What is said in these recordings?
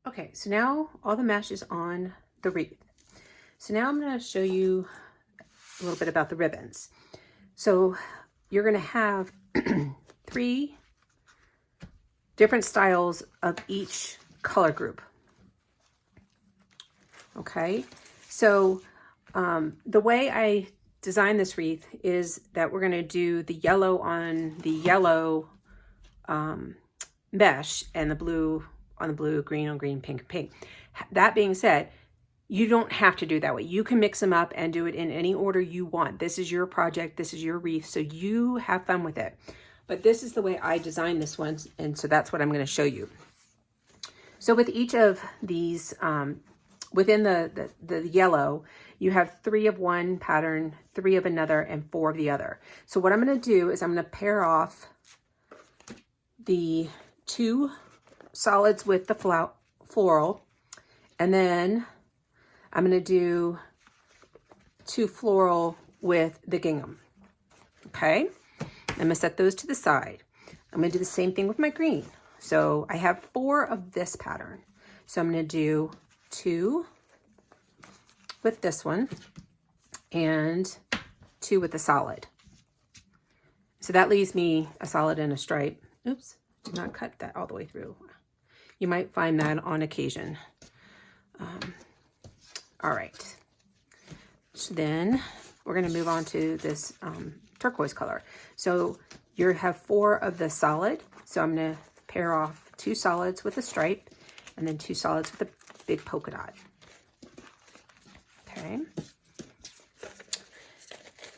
Okay, so now all the mesh is on the wreath. So now I'm going to show you a little bit about the ribbons. So you're going to have 3 different styles of each color group. Okay, so the way I designed this wreath is that we're going to do the yellow on the yellow mesh and the blue on the blue, green on green, pink on pink. That being said, you don't have to do that way. You can mix them up and do it in any order you want. This is your project. This is your wreath. So you have fun with it. But this is the way I designed this one. And so that's what I'm going to show you. So with each of these, within the yellow, you have 3 of one pattern, 3 of another, and 4 of the other. So what I'm going to do is I'm going to pair off the 2 solids with the floral, and then I'm going to do 2 floral with the gingham. Okay, I'm going to set those to the side. I'm going to do the same thing with my green. So I have 4 of this pattern. So I'm going to do 2 with this one and 2 with the solid. So that leaves me a solid and a stripe. Oops, did not cut that all the way through. You might find that on occasion. All right. So then we're going to move on to this turquoise color. So you have 4 of the solid. So I'm going to pair off 2 solids with a stripe and then 2 solids with a big polka dot. Okay.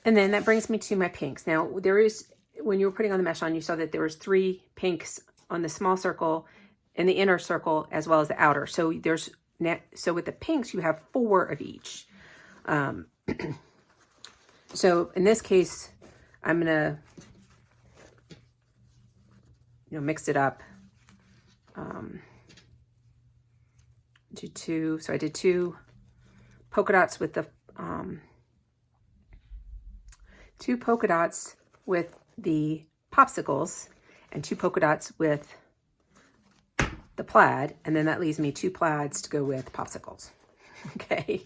And then that brings me to my pinks. Now there is, when you were putting on the mesh on, you saw that there was 3 pinks on the small circle in the inner circle as well as the outer. So with the pinks, you have 4 of each. So in this case, I'm gonna, mix it up. Do 2. So I did 2 polka dots with the 2 polka dots with the popsicles and 2 polka dots with the plaid, and then that leaves me 2 plaids to go with popsicles. Okay,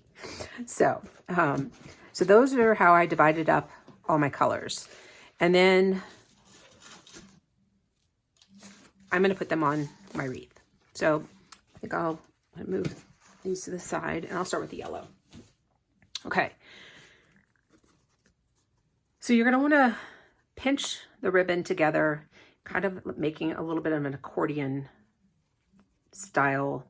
so so those are how I divided up all my colors, and then I'm going to put them on my wreath. So I think I'll move these to the side, and I'll start with the yellow. Okay, so you're going to want to pinch the ribbon together, kind of making a little bit of an accordion style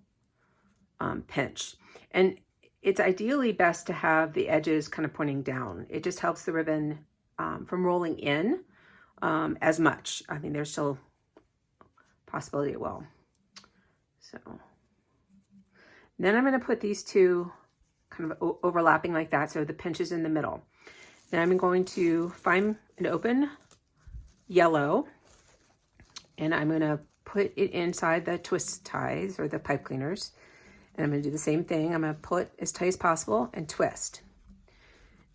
pinch. And it's ideally best to have the edges kind of pointing down. It just helps the ribbon from rolling in as much. I mean, there's still a possibility it will. So then I'm going to put these 2 kind of overlapping like that, so the pinch is in the middle. Then I'm going to find an open yellow, and I'm going to put it inside the twist ties or the pipe cleaners. And I'm going to do the same thing. I'm going to pull it as tight as possible and twist.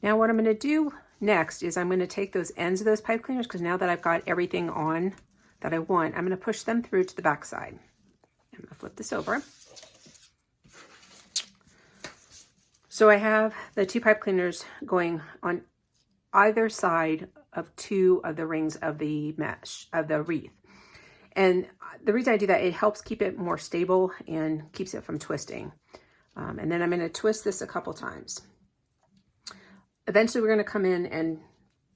Now what I'm going to do next is I'm going to take those ends of those pipe cleaners, because now that I've got everything on that I want, I'm going to push them through to the back side. I'm going to flip this over. So I have the 2 pipe cleaners going on either side of 2 of the rings of the mesh, of the wreath. And the reason I do that, it helps keep it more stable and keeps it from twisting. And then I'm going to twist this a couple times. Eventually we're going to come in and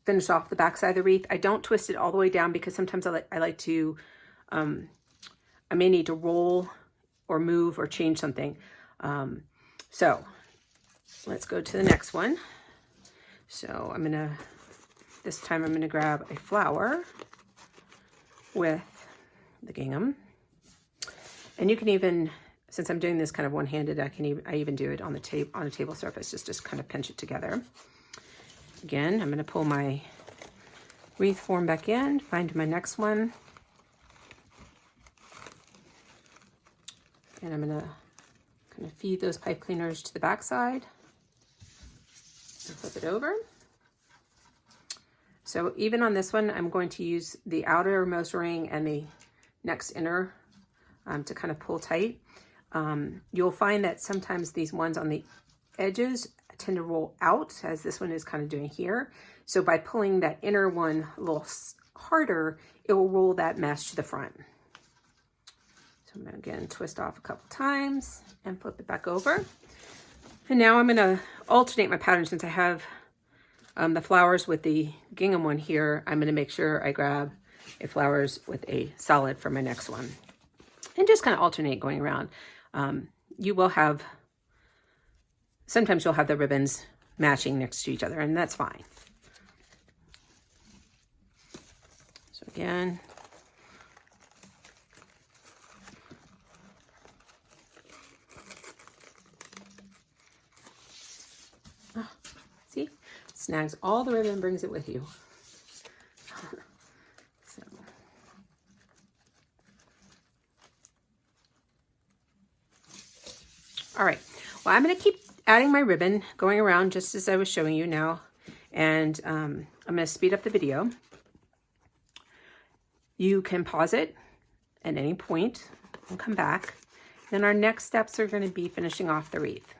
finish off the back side of the wreath. I don't twist it all the way down, because sometimes I like to, I may need to roll or move or change something. So let's go to the next one. So this time I'm going to grab a flower with the gingham, and you can even, since I'm doing this kind of one-handed, I even do it on a table surface, just kind of pinch it together. Again, I'm going to pull my wreath form back in, find my next one, and I'm going to kind of feed those pipe cleaners to the back side and flip it over. So even on this one, I'm going to use the outermost ring and the next inner to kind of pull tight. You'll find that sometimes these ones on the edges tend to roll out, as this one is kind of doing here. So by pulling that inner one a little harder, it will roll that mesh to the front. So I'm going to again twist off a couple times and flip it back over. And now I'm going to alternate my pattern. Since I have the flowers with the gingham one here, I'm going to make sure I grab a flowers with a solid for my next one. And just kind of alternate going around. You will have, sometimes you'll have the ribbons matching next to each other, and that's fine. So again, see, snags all the ribbon and brings it with you. So. All right, well, I'm going to keep adding my ribbon going around just as I was showing you now, and I'm going to speed up the video. You can pause it at any point and come back. Then our next steps are going to be finishing off the wreath.